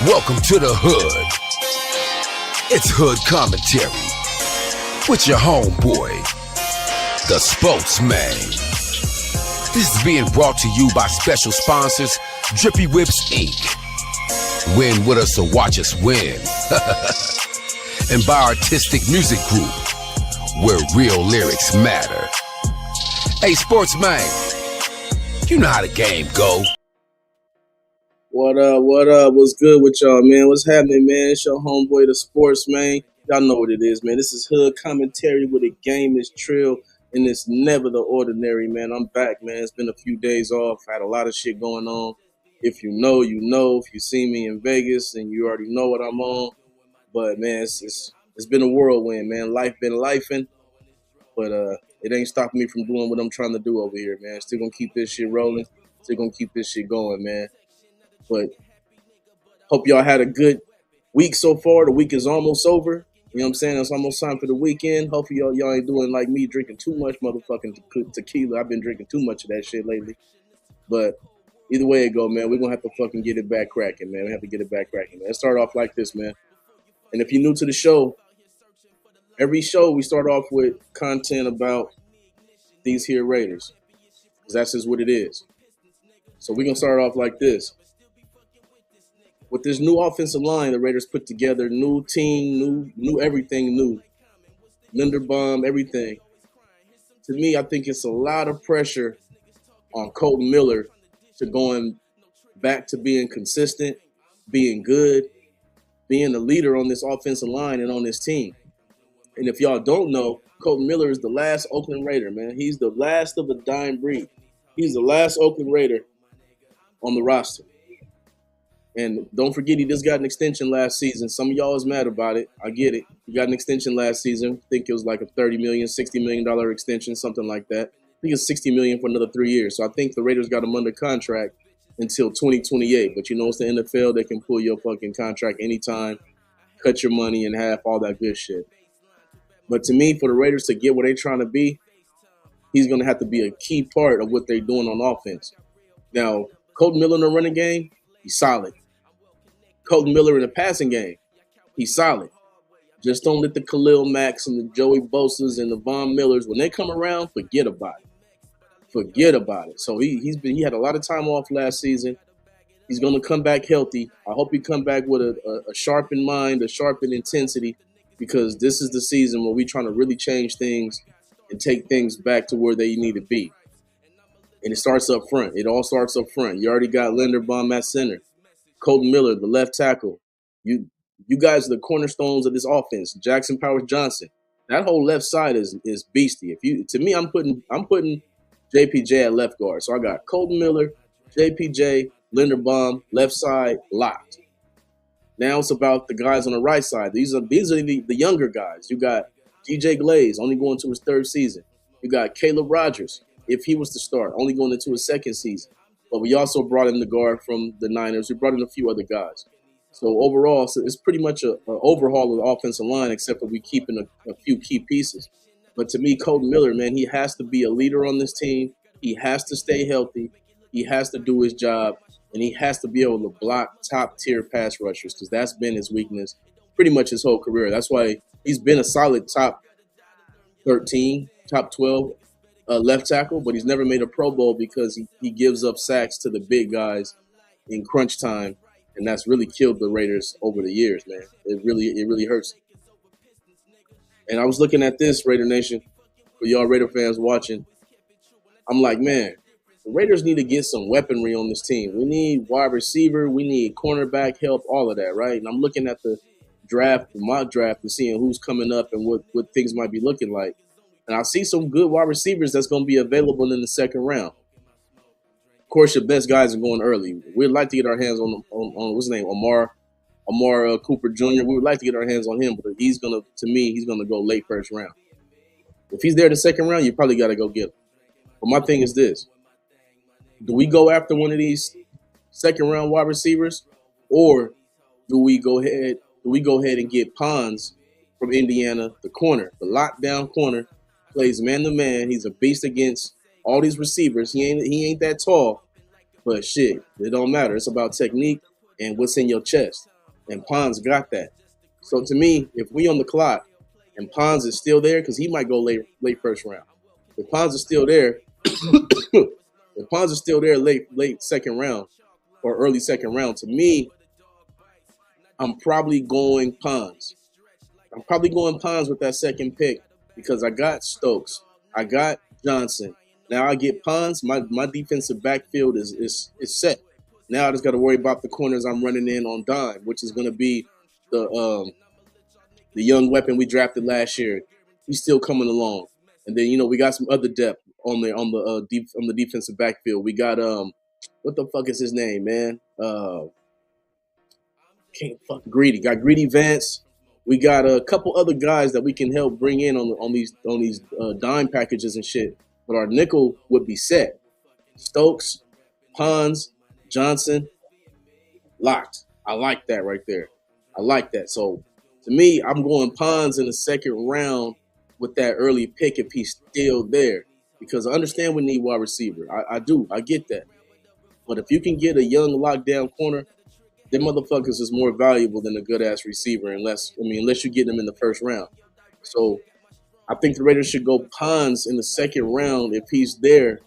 Welcome to the hood. It's hood commentary with your homeboy, the Sportsmane. This is being brought to you by special sponsors, Drippy Whips Inc. Win with us or watch us win. And by Artistic Music Group, where real lyrics matter. Hey, Sportsmane, you know how the game go. What up, what up? What's good with y'all, man? What's happening, man? It's your homeboy, the Sportsmane. Y'all know what it is, man. This is hood commentary where the game is trill and it's never the ordinary, man. I'm back, man. It's been a few days off. I had a lot of shit going on. If you know, you know. If you see me in Vegas, and you already know what I'm on. But, man, it's been a whirlwind, man. Life been lifing. But it ain't stopping me from doing what I'm trying to do over here, man. Still gonna keep this shit rolling. Still gonna keep this shit going, man. But hope y'all had a good week so far. The week is almost over. You know what I'm saying? It's almost time for the weekend. Hopefully y'all ain't doing like me, drinking too much motherfucking tequila. I've been drinking too much of that shit lately. But either way it go, man, we're going to have to fucking get it back cracking, man. We have to get it back cracking, man. Let's start off like this, man. And if you're new to the show, every show we start off with content about these here Raiders. Because that's just what it is. So we're going to start off like this. With this new offensive line, the Raiders put together, new team, new everything new. Linderbaum, everything. To me, I think it's a lot of pressure on Colton Miller to going back to being consistent, being good, being the leader on this offensive line and on this team. And if y'all don't know, Colton Miller is the last Oakland Raider, man. He's the last of a dying breed. He's the last Oakland Raider on the roster. And don't forget, he just got an extension last season. Some of y'all is mad about it. I get it. He got an extension last season. I think it was like a $30 million, $60 million extension, something like that. I think it's $60 million for another 3 years. So I think the Raiders got him under contract until 2028. But you know, it's the NFL. They can pull your fucking contract anytime, cut your money in half, all that good shit. But to me, for the Raiders to get where they're trying to be, he's going to have to be a key part of what they're doing on offense. Now, Colton Miller in the running game, he's solid. Colton Miller in the passing game, he's solid. Just don't let the Khalil Macks and the Joey Bosa's and the Von Millers, when they come around, forget about it. Forget about it. So he had a lot of time off last season. He's going to come back healthy. I hope he come back with a sharpened mind, a sharpened intensity, because this is the season where we're trying to really change things and take things back to where they need to be. And it starts up front. It all starts up front. You already got Linderbaum at center. Colton Miller, the left tackle. You guys are the cornerstones of this offense. Jackson Powers Johnson. That whole left side is beastie. I'm putting JPJ at left guard. So I got Colton Miller, JPJ, Linderbaum, left side locked. Now it's about the guys on the right side. These are the younger guys. You got DJ Glaze, only going to his third season. You got Caleb Rogers, if he was to start, only going into his second season. But we also brought in the guard from the Niners. We brought in a few other guys. So overall, it's pretty much an overhaul of the offensive line, except that we keeping a few key pieces. But to me, Colton Miller, man, he has to be a leader on this team. He has to stay healthy. He has to do his job. And he has to be able to block top-tier pass rushers, because that's been his weakness pretty much his whole career. That's why he's been a solid top 13, top 12 left tackle, but he's never made a Pro Bowl because he gives up sacks to the big guys in crunch time, and that's really killed the Raiders over the years, man. It really hurts. And I was looking at this, Raider Nation, for y'all Raider fans watching. I'm like, man, the Raiders need to get some weaponry on this team. We need wide receiver, we need cornerback help, all of that, right? And I'm looking at the draft, the mock draft, and seeing who's coming up and what things might be looking like. And I see some good wide receivers that's going to be available in the second round. Of course, your best guys are going early. We'd like to get our hands on what's his name, Amar Cooper Jr. We would like to get our hands on him, but he's going to go late first round. If he's there the second round, you probably got to go get him. But my thing is this. Do we go after one of these second round wide receivers, or do we go ahead and get Pons from Indiana, the corner, the lockdown corner? Plays man-to-man. He's a beast against all these receivers. He ain't that tall, but shit, it don't matter. It's about technique and what's in your chest. and Pons got that. So to me, if we on the clock and Pons is still there, because he might go late first round. If Pons is still there, if Pons is still there late second round or early second round, to me, I'm probably going Pons. I'm probably going Pons with that second pick because I got Stokes, I got Johnson. Now I get Pons. My defensive backfield is set. Now I just got to worry about the corners I'm running in on dime, which is going to be the young weapon we drafted last year. He's still coming along, and then we got some other depth on the defensive backfield. We got what the fuck is his name, man? Can't fuck Greedy. Got Greedy Vance. We got a couple other guys that we can help bring in on these dime packages and shit. But our nickel would be set. Stokes, Pons, Johnson, locked. I like that right there. I like that. So to me, I'm going Pons in the second round with that early pick if he's still there. Because I understand we need wide receiver. I do. I get that. But if you can get a young lockdown corner, them motherfuckers is more valuable than a good ass receiver unless you get them in the first round. So I think the Raiders should go Pons in the second round if he's there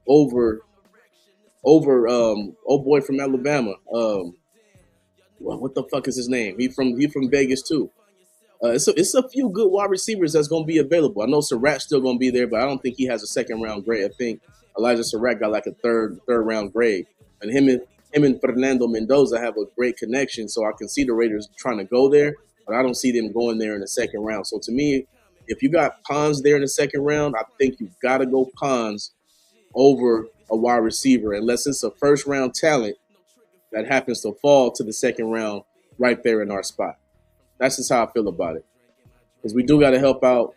over old boy from Alabama. What the fuck is his name? He from Vegas too. It's a few good wide receivers that's gonna be available. I know Surratt's still gonna be there, but I don't think he has a second round grade. I think Elijah Surratt got like a third round grade, and him and Fernando Mendoza have a great connection. So I can see the Raiders trying to go there, but I don't see them going there in the second round. So to me, if you got Pons there in the second round, I think you gotta go Pons over a wide receiver, unless it's a first round talent that happens to fall to the second round right there in our spot. That's just how I feel about it. Because we do got to help out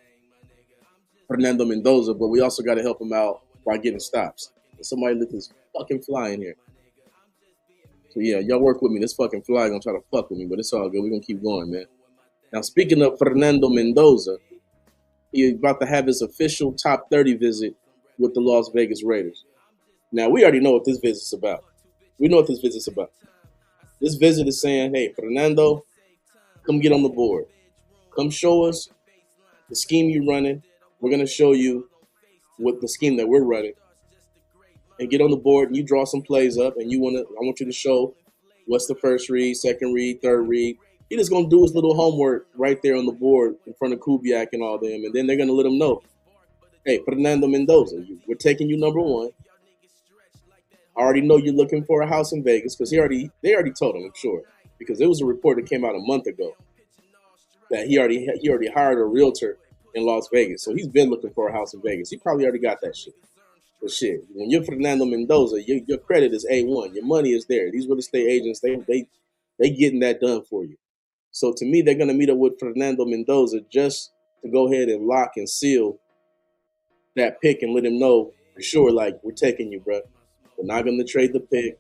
Fernando Mendoza, but we also got to help him out by getting stops. And somebody lit this fucking fly in here. So yeah, y'all work with me. This fucking fly gonna try to fuck with me, but it's all good. We're gonna keep going, man. Now speaking of Fernando Mendoza, he's about to have his official top 30 visit with the Las Vegas Raiders. Now we already know what this visit's about. We know what this visit's about. This visit is saying, hey, Fernando, come get on the board. Come show us the scheme you're running. We're going to show you what the scheme that we're running. And get on the board and you draw some plays up and I want you to show what's the first read, second read, third read. He just going to do his little homework right there on the board in front of Kubiak and all them. And then they're going to let him know, hey, Fernando Mendoza, we're taking you number one. I already know you're looking for a house in Vegas because they already told him, I'm sure. Because there was a report that came out a month ago that he already hired a realtor in Las Vegas. So he's been looking for a house in Vegas. He probably already got that shit. But shit, when you're Fernando Mendoza, your credit is A1. Your money is there. These real estate agents, they getting that done for you. So to me, they're going to meet up with Fernando Mendoza just to go ahead and lock and seal that pick and let him know for sure, like, we're taking you, bro. We're not going to trade the pick.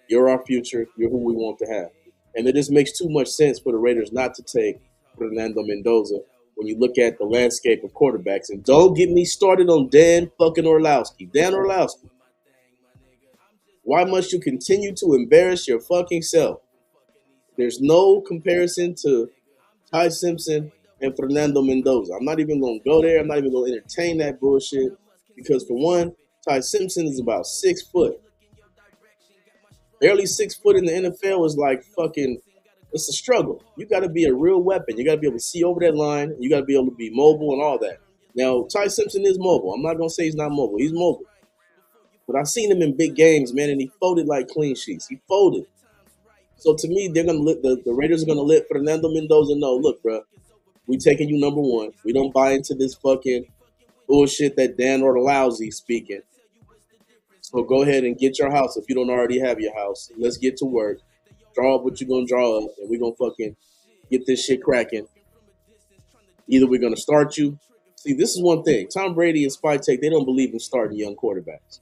You're our future. You're who we want to have. And it just makes too much sense for the Raiders not to take Fernando Mendoza when you look at the landscape of quarterbacks. And don't get me started on Dan fucking Orlowski. Dan Orlowski. Why must you continue to embarrass your fucking self? There's no comparison to Ty Simpson and Fernando Mendoza. I'm not even going to go there. I'm not even going to entertain that bullshit. Because for one, Ty Simpson is about 6 foot. Barely 6 foot in the NFL is like fucking, it's a struggle. You got to be a real weapon. You got to be able to see over that line. You got to be able to be mobile and all that. Now, Ty Simpson is mobile. I'm not going to say he's not mobile. He's mobile. But I've seen him in big games, man, and he folded like clean sheets. He folded. So to me, they're gonna the Raiders are gonna let Fernando Mendoza know, look, bro, we taking you number one. We don't buy into this fucking bullshit that Dan Orlowski speaking. So go ahead and get your house if you don't already have your house. Let's get to work. Draw up what you're gonna draw up, and we're gonna fucking get this shit cracking. Either we're gonna start you. See, this is one thing. Tom Brady and Spytek, they don't believe in starting young quarterbacks.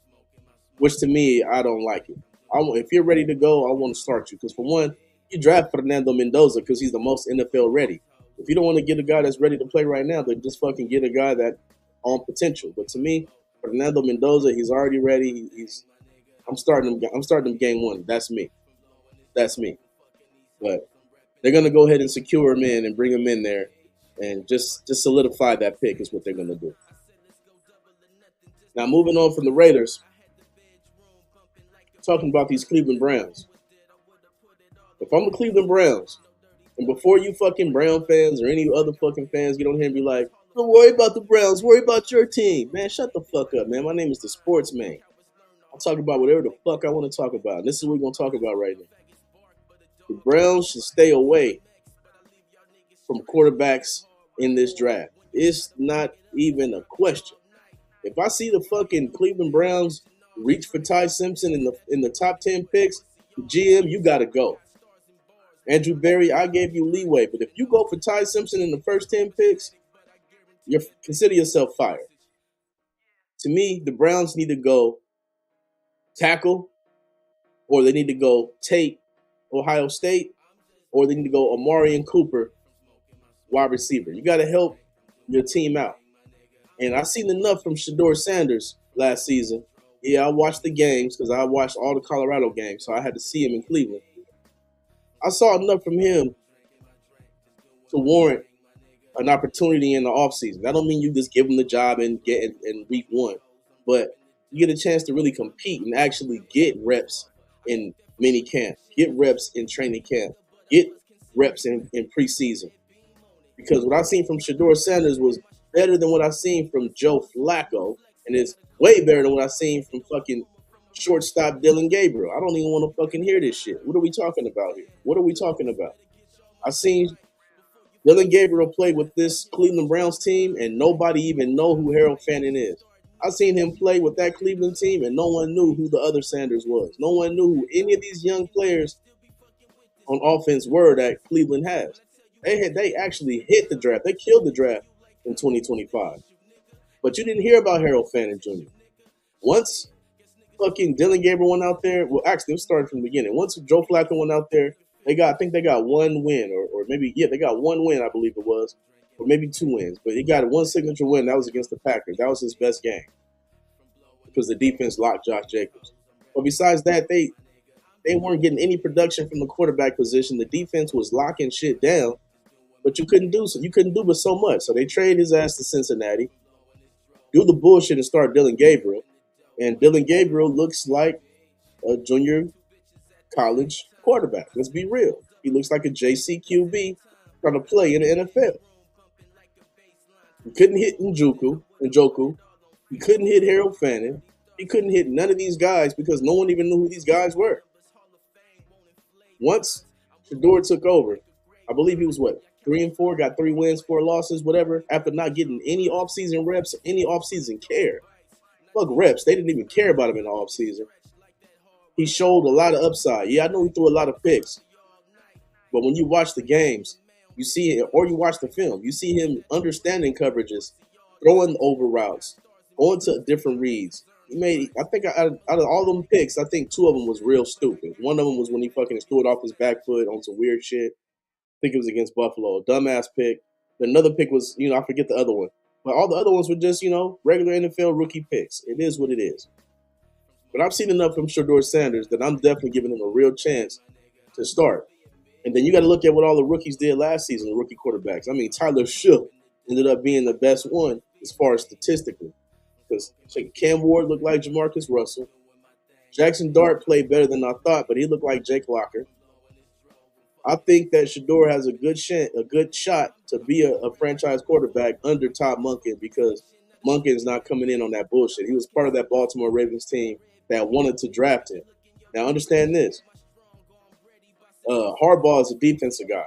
Which to me, I don't like it. If you're ready to go, I want to start you. Because for one, you draft Fernando Mendoza because he's the most NFL ready. If you don't want to get a guy that's ready to play right now, then just fucking get a guy that on potential. But to me, Fernando Mendoza, he's already ready. I'm starting him game one. That's me. But they're going to go ahead and secure him in and bring him in there and just solidify that pick is what they're going to do. Now, moving on from the Raiders, talking about these Cleveland Browns. If I'm the Cleveland Browns, and before you fucking Brown fans or any other fucking fans get on here and be like, don't worry about the Browns, worry about your team. Man, shut the fuck up, man. My name is Dasportsmane. I'll talk about whatever the fuck I want to talk about. And this is what we're going to talk about right now. The Browns should stay away from quarterbacks in this draft. It's not even a question. If I see the fucking Cleveland Browns reach for Ty Simpson in the top 10 picks, GM, you got to go. Andrew Berry, I gave you leeway. But if you go for Ty Simpson in the first 10 picks, consider yourself fired. To me, the Browns need to go tackle, or they need to go Tate, Ohio State, or they need to go Amari Cooper, wide receiver. You got to help your team out. And I seen enough from Shedeur Sanders last season. Yeah, I watched the games because I watched all the Colorado games, so I had to see him in Cleveland. I saw enough from him to warrant an opportunity in the offseason. That don't mean you just give him the job and get in week one, but you get a chance to really compete and actually get reps in mini camp, get reps in training camp, get reps in preseason. Because what I've seen from Shedeur Sanders was better than what I've seen from Joe Flacco, and it's way better than what I've seen from fucking shortstop Dylan Gabriel. I don't even want to fucking hear this shit. What are we talking about here? What are we talking about? I've seen Dylan Gabriel play with this Cleveland Browns team, and nobody even know who Harold Fannin is. I've seen him play with that Cleveland team, and no one knew who the other Sanders was. No one knew who any of these young players on offense were that Cleveland has. They actually hit the draft. They killed the draft in 2025. But you didn't hear about Harold Fannin Jr. Once fucking Dylan Gabriel went out there, well, actually, it started from the beginning. Once Joe Flacco went out there, I think they got one win, or maybe, they got one win, I believe it was, or maybe 2 wins. But he got one signature win. That was against the Packers. That was his best game because the defense locked Josh Jacobs. But besides that, they weren't getting any production from the quarterback position. The defense was locking shit down, but you couldn't do so. You couldn't do but so much. So they traded his ass to Cincinnati, do the bullshit and start Dylan Gabriel. And Dylan Gabriel looks like a junior college quarterback. Let's be real. He looks like a JCQB trying to play in the NFL. He couldn't hit Njoku. He couldn't hit Harold Fannin. He couldn't hit none of these guys because no one even knew who these guys were. Once Shedeur took over, I believe he was 3-4, got 3 wins, 4 losses, whatever, after not getting any offseason reps, any offseason care. Fuck reps. They didn't even care about him in the offseason. He showed a lot of upside. Yeah, I know he threw a lot of picks. But when you watch the games, you see it, or you watch the film, you see him understanding coverages, throwing over routes, going to different reads. He made, I think out of all them picks, I think 2 of them was real stupid. One of them was when he fucking threw it off his back foot on some weird shit. I think it was against Buffalo. A dumbass pick. Another pick was, I forget the other one. But all the other ones were just, regular NFL rookie picks. It is what it is. But I've seen enough from Shedeur Sanders that I'm definitely giving him a real chance to start. And then you got to look at what all the rookies did last season, the rookie quarterbacks. I mean, Tyler Shough ended up being the best one as far as statistically. Because Cam Ward looked like Jamarcus Russell. Jackson Dart played better than I thought, but he looked like Jake Locker. I think that Shedeur has a good shot to be a franchise quarterback under Todd Monken because Monken's not coming in on that bullshit. He was part of that Baltimore Ravens team that wanted to draft him. Now, understand this. Harbaugh is a defensive guy.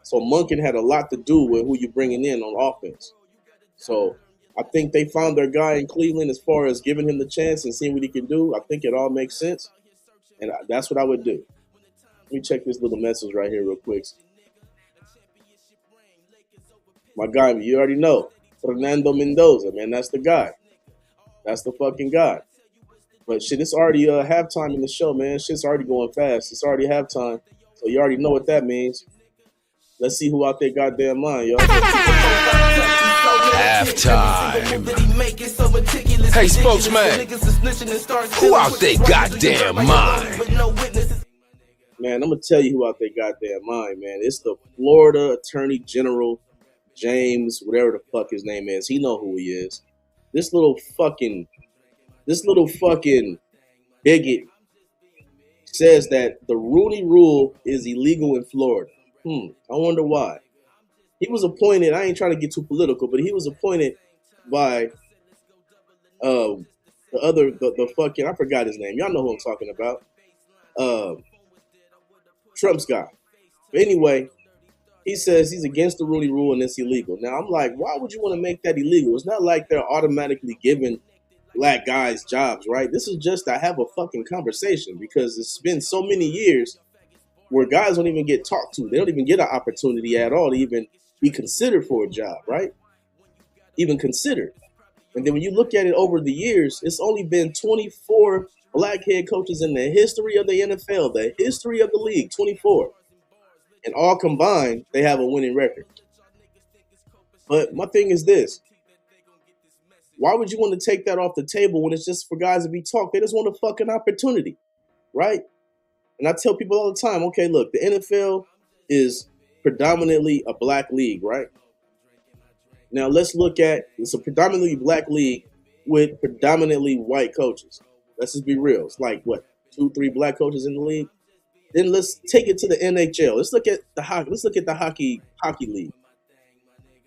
So Monken had a lot to do with who you're bringing in on offense. So I think they found their guy in Cleveland as far as giving him the chance and seeing what he can do. I think it all makes sense. And that's what I would do. Let me check this little message right here real quick. My guy, you already know. Fernando Mendoza, man, that's the guy. That's the fucking guy. But shit, it's already halftime in the show, man. Shit's already going fast. It's already halftime. So you already know what that means. Let's see who out there goddamn mind, yo. Halftime. Hey, spokesman. Who out there goddamn mind? Man, I'm gonna tell you who out their goddamn mind, man. It's the Florida Attorney General James, whatever the fuck his name is. He know who he is. This little fucking, this little fucking bigot says that the Rooney Rule is illegal in Florida. I wonder why. He was appointed. I ain't trying to get too political, but he was appointed by the fucking, I forgot his name. Y'all know who I'm talking about. Trump's guy. But anyway, he says he's against the Rooney Rule and it's illegal. Now I'm like, why would you want to make that illegal? It's not like they're automatically giving black guys jobs, right? This is just to have a fucking conversation because it's been so many years where guys don't even get talked to. They don't even get an opportunity at all to even be considered for a job, right? Even considered. And then when you look at it over the years, it's only been 24 black head coaches in the history of the NFL, the history of the league, 24. And all combined, they have a winning record. But my thing is this. Why would you want to take that off the table when it's just for guys to be talked? They just want a fucking opportunity, right? And I tell people all the time, okay, look, the NFL is predominantly a black league, right? Now let's look at, it's a predominantly black league with predominantly white coaches. Let's just be real. It's like, what, 2-3 black coaches in the league? Then let's take it to the NHL. Let's look at the hockey. Let's look at the hockey league.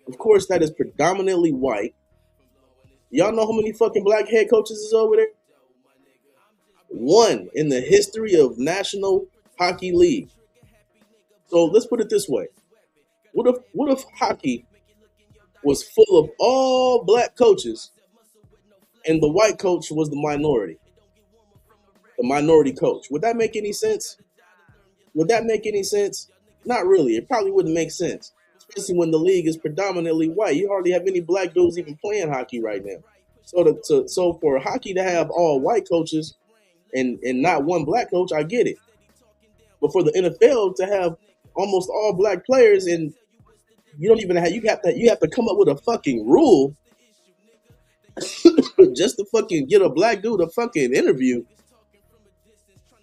Of course, that is predominantly white. Y'all know how many fucking black head coaches is over there? One in the history of National Hockey League. So let's put it this way. What if hockey was full of all black coaches and the white coach was the minority? The minority coach. Would that make any sense? Would that make any sense? Not really. It probably wouldn't make sense. Especially when the league is predominantly white. You hardly have any black dudes even playing hockey right now. So for hockey to have all white coaches and not one black coach, I get it. But for the NFL to have almost all black players and you don't even have you have to come up with a fucking rule just to fucking get a black dude a fucking interview.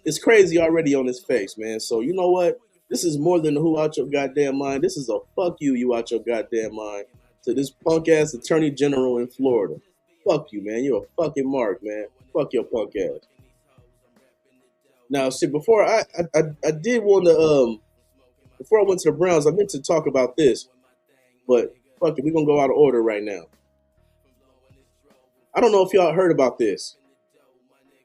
It's crazy already on his face, man. So you know what? This is more than a who out your goddamn mind. This is a fuck you out your goddamn mind to this punk ass attorney general in Florida. Fuck you, man. You're a fucking mark, man. Fuck your punk ass. Now, see, before I did want to before I went to the Browns, I meant to talk about this, but fuck it, we're gonna go out of order right now. I don't know if y'all heard about this.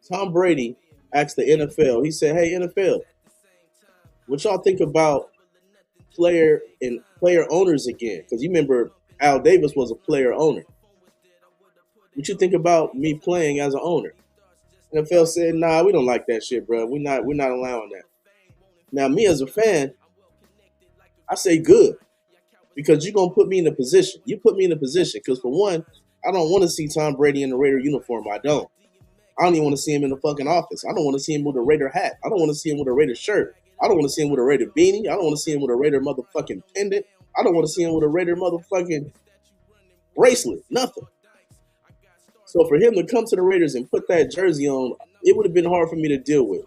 Tom Brady asked the NFL. He said, "Hey, NFL, what y'all think about player owners again? Because you remember Al Davis was a player owner. What you think about me playing as an owner?" NFL said, "Nah, we don't like that shit, bro. We're not allowing that." Now, me as a fan, I say good because you're gonna put me in a position. You put me in a position because for one, I don't want to see Tom Brady in the Raider uniform. I don't even want to see him in the fucking office. I don't want to see him with a Raider hat. I don't want to see him with a Raider shirt. I don't want to see him with a Raider beanie. I don't want to see him with a Raider motherfucking pendant. I don't want to see him with a Raider motherfucking bracelet. Nothing. So for him to come to the Raiders and put that jersey on, it would have been hard for me to deal with.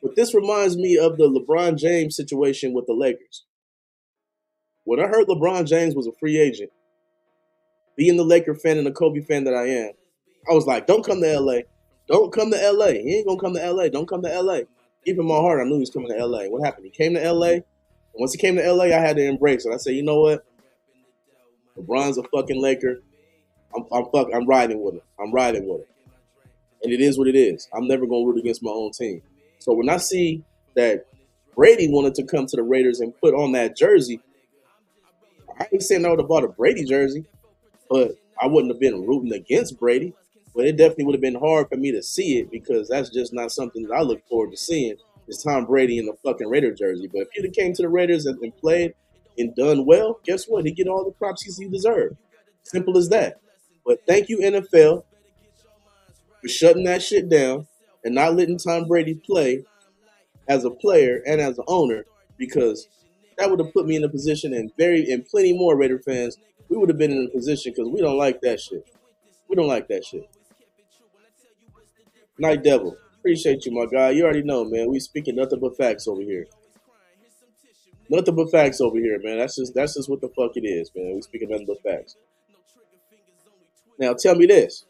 But this reminds me of the LeBron James situation with the Lakers. When I heard LeBron James was a free agent, being the Laker fan and the Kobe fan that I am, I was like, don't come to L.A. Don't come to L.A. He ain't going to come to L.A. Don't come to L.A. Deep in my heart, I knew he was coming to L.A. What happened? He came to L.A. And once he came to L.A., I had to embrace it. I said, you know what? LeBron's a fucking Laker. I'm riding with him. I'm riding with him. And it is what it is. I'm never going to root against my own team. So when I see that Brady wanted to come to the Raiders and put on that jersey, I ain't saying I would have bought a Brady jersey, but I wouldn't have been rooting against Brady. But it definitely would have been hard for me to see it because that's just not something that I look forward to seeing is Tom Brady in the fucking Raider jersey. But if he'd have came to the Raiders and played and done well, guess what? He'd get all the props he deserved. Simple as that. But thank you, NFL, for shutting that shit down and not letting Tom Brady play as a player and as an owner because that would have put me in a position and plenty more Raider fans, we would have been in a position because we don't like that shit. We don't like that shit. Night Devil. Appreciate you, my guy. You already know, man. We speaking nothing but facts over here. Nothing but facts over here, man. That's just what the fuck it is, man. We speaking nothing but facts. Now tell me this.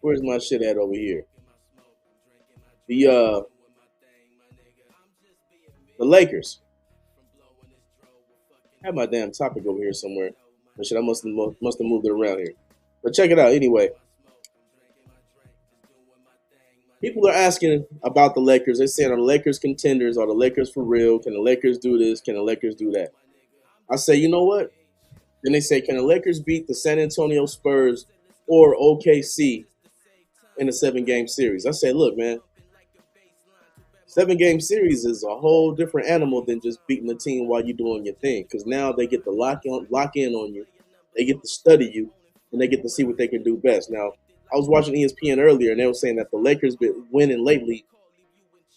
Where's my shit at over here? The the Lakers. I have my damn topic over here somewhere. But shit, I must have moved it around here. But check it out anyway. People are asking about the Lakers. They're saying, are the Lakers contenders? Are the Lakers for real? Can the Lakers do this? Can the Lakers do that? I say, you know what? Then they say, can the Lakers beat the San Antonio Spurs or OKC in a 7-game series? I say, look, man, 7-game series is a whole different animal than just beating the team while you're doing your thing. Because now they get to lock in on you, they get to study you, and they get to see what they can do best. Now, I was watching ESPN earlier, and they were saying that the Lakers been winning lately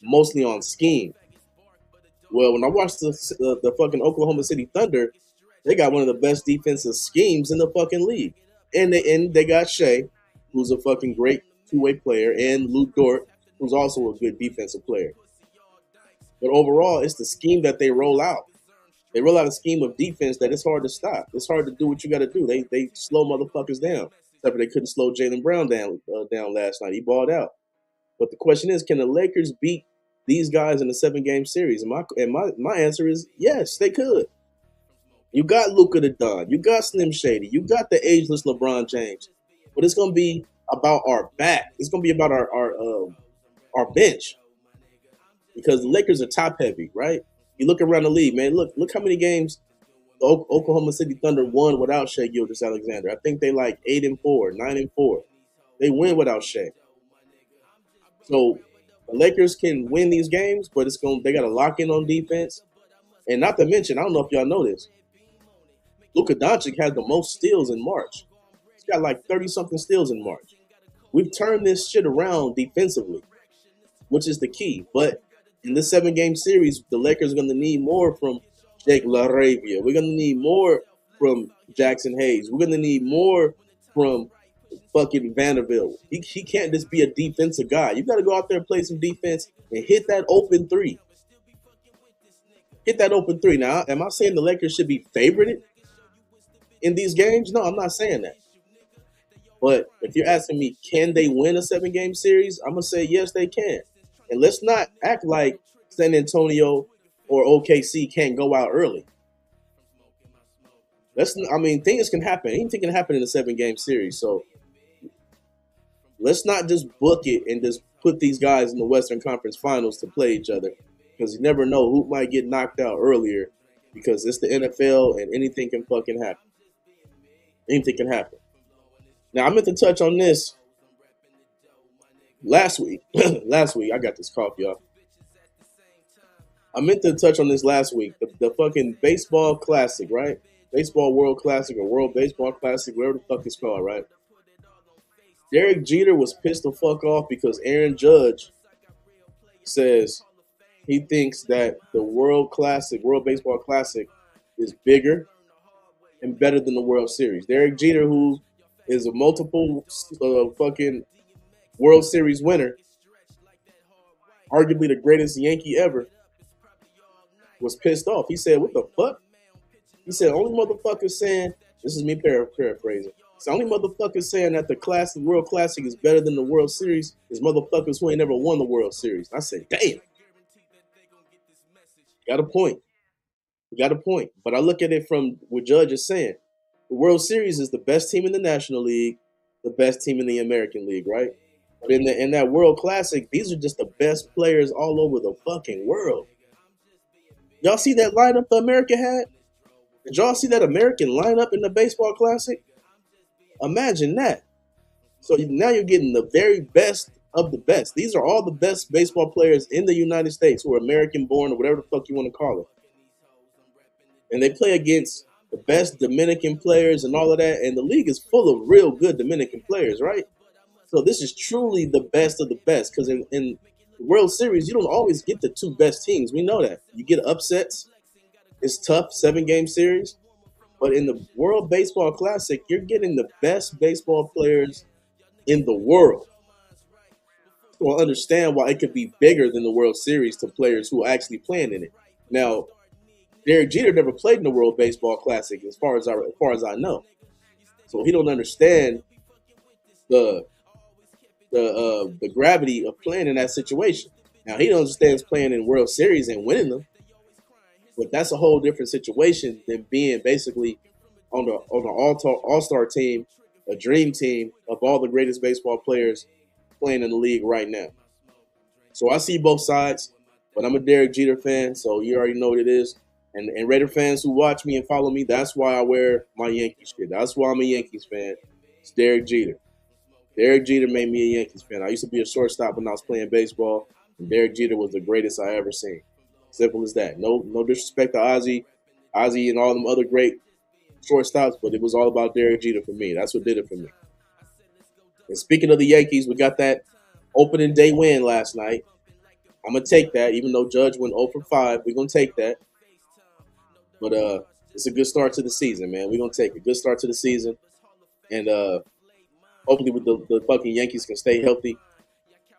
mostly on scheme. Well, when I watched the fucking Oklahoma City Thunder, they got one of the best defensive schemes in the fucking league. And they got Shea, who's a fucking great two-way player, and Lou Dort, who's also a good defensive player. But overall, it's the scheme that they roll out. They roll out a scheme of defense that it's hard to stop. It's hard to do what you got to do. They slow motherfuckers down. Except for they couldn't slow Jaylen Brown down last night. He balled out. But the question is, can the Lakers beat these guys in a 7-game series? And my answer is yes, they could. You got Luka the Don. You got Slim Shady. You got the ageless LeBron James. But it's gonna be about our back. It's gonna be about our bench. Because the Lakers are top heavy, right? You look around the league, man. Look how many games the Oklahoma City Thunder won without Shea Gilgeous-Alexander. I think they like 8-4, 9-4. They win without Shea. So the Lakers can win these games, but they got to lock in on defense. And not to mention, I don't know if y'all know this, Luka Doncic had the most steals in March. He's got like 30-something steals in March. We've turned this shit around defensively, which is the key. But in this 7-game series, the Lakers are going to need more from Jake LaRavia. We're going to need more from Jackson Hayes. We're going to need more from fucking Vanderbilt. He can't just be a defensive guy. You got to go out there and play some defense and hit that open three. Hit that open three. Now, am I saying the Lakers should be favorited in these games? No, I'm not saying that. But if you're asking me, can they win a 7-game series? I'm going to say yes, they can. And let's not act like San Antonio or OKC can't go out early. Things can happen. Anything can happen in a 7-game series. So let's not just book it and just put these guys in the Western Conference Finals to play each other, because you never know who might get knocked out earlier, because it's the NFL and anything can fucking happen. Anything can happen. Now, I meant to touch on this last week. Last week, I got this cough, y'all. I meant to touch on this last week. The fucking baseball classic, right? Baseball World Classic or World Baseball Classic, whatever the fuck it's called, right? Derek Jeter was pissed the fuck off because Aaron Judge says he thinks that the World Baseball Classic, is bigger and better than the World Series. Derek Jeter, who is a multiple fucking World Series winner, arguably the greatest Yankee ever, was pissed off. He said, what the fuck? He said, only motherfuckers saying, this is me paraphrasing, it's the only motherfuckers saying that the World Classic is better than the World Series is motherfuckers who ain't never won the World Series. I said, damn. Got a point. But I look at it from what Judge is saying. The World Series is the best team in the National League, the best team in the American League, right? But in that World Classic, these are just the best players all over the fucking world. Y'all see that lineup the America had? Did y'all see that American lineup in the Baseball Classic? Imagine that. So now you're getting the very best of the best. These are all the best baseball players in the United States who are American-born or whatever the fuck you want to call it. And they play against the best Dominican players and all of that. And the league is full of real good Dominican players, right? So this is truly the best of the best. Because in the World Series, you don't always get the two best teams. We know that. You get upsets. It's tough, 7-game series. But in the World Baseball Classic, you're getting the best baseball players in the world. will understand why it could be bigger than the World Series to players who are actually playing in it. Now, Derek Jeter never played in the World Baseball Classic, as far as I know, so he don't understand the the gravity of playing in that situation. Now he understands playing in World Series and winning them, but that's a whole different situation than being basically on the all-star team, a dream team of all the greatest baseball players playing in the league right now. So I see both sides, but I'm a Derek Jeter fan, so you already know what it is. And Raider fans who watch me and follow me, that's why I wear my Yankees shit. That's why I'm a Yankees fan. It's Derek Jeter. Derek Jeter made me a Yankees fan. I used to be a shortstop when I was playing baseball, and Derek Jeter was the greatest I ever seen. Simple as that. No disrespect to Ozzie and all them other great shortstops, but it was all about Derek Jeter for me. That's what did it for me. And speaking of the Yankees, we got that opening day win last night. I'm going to take that, even though Judge went 0 for 5. We're going to take that. But it's a good start to the season, man. We're going to take a good start to the season. And hopefully with the fucking Yankees can stay healthy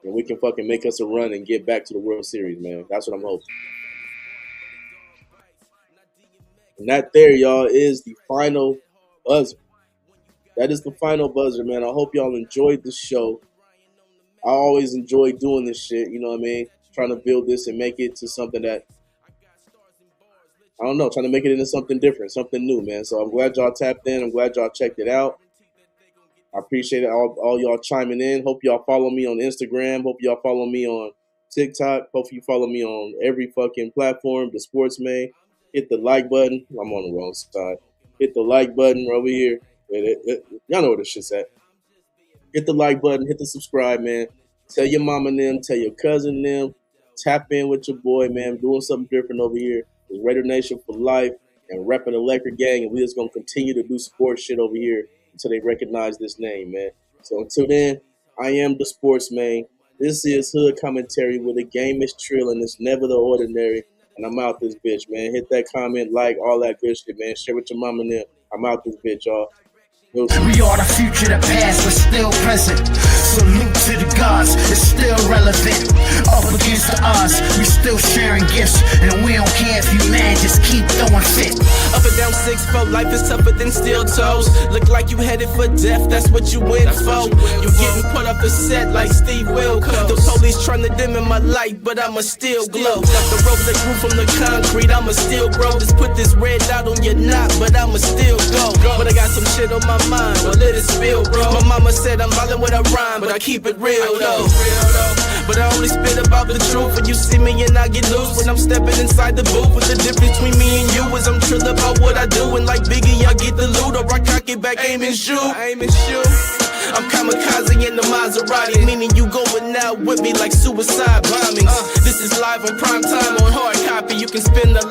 and we can fucking make us a run and get back to the World Series, man. That's what I'm hoping. And that there, y'all, is the final buzzer. That is the final buzzer, man. I hope y'all enjoyed the show. I always enjoy doing this shit, you know what I mean? Trying to build this and make it to something that, I don't know, trying to make it into something different, something new, man. So I'm glad y'all tapped in. I'm glad y'all checked it out. I appreciate it, all y'all chiming in. Hope y'all follow me on Instagram. Hope y'all follow me on TikTok. Hope you follow me on every fucking platform, Dasportsmane. Hit the like button. I'm on the wrong side. Hit the like button over here. Y'all know where this shit's at. Hit the like button. Hit the subscribe, man. Tell your mama and them. Tell your cousin and them. Tap in with your boy, man. I'm doing something different over here. It's Raider Nation for life and repping Electric Gang. And we just going to continue to do sports shit over here until they recognize this name, man. So until then, I am Dasportsmane. This is Hood Commentary where the game is trill and it's never the ordinary. And I'm out this bitch, man. Hit that comment, like, all that good shit, man. Share with your mama and them. I'm out this bitch, y'all. We are the future, the past, but still present. Salute to the gods, it's still relevant. Up against the odds, we still sharing gifts. And we don't care if you mad, just keep throwing fit. Up and down 6'4", life is tougher than steel toes. Look like you headed for death, that's what you went for. You getting put up a set like Steve Wilkos. The police trying to dim in my light, but I'ma still glow. The rope that grew from the concrete, I'ma still grow. Just put this red dot on your knot, but I'ma still go. But I got some shit on my mind, well let it spill, bro. My mama said I'm ballin' with a rhyme, but I keep it real though. But I only spit about the truth. When you see me and I get loose, when I'm stepping inside the booth. But the difference between me and you is I'm trill about what I do. And like Biggie, I get the loot, or I cock it back, aim and shoot. I'm kamikaze in the Maserati, meaning you going out with me like suicide bombings. This is live on prime time on hard copy. You can spend the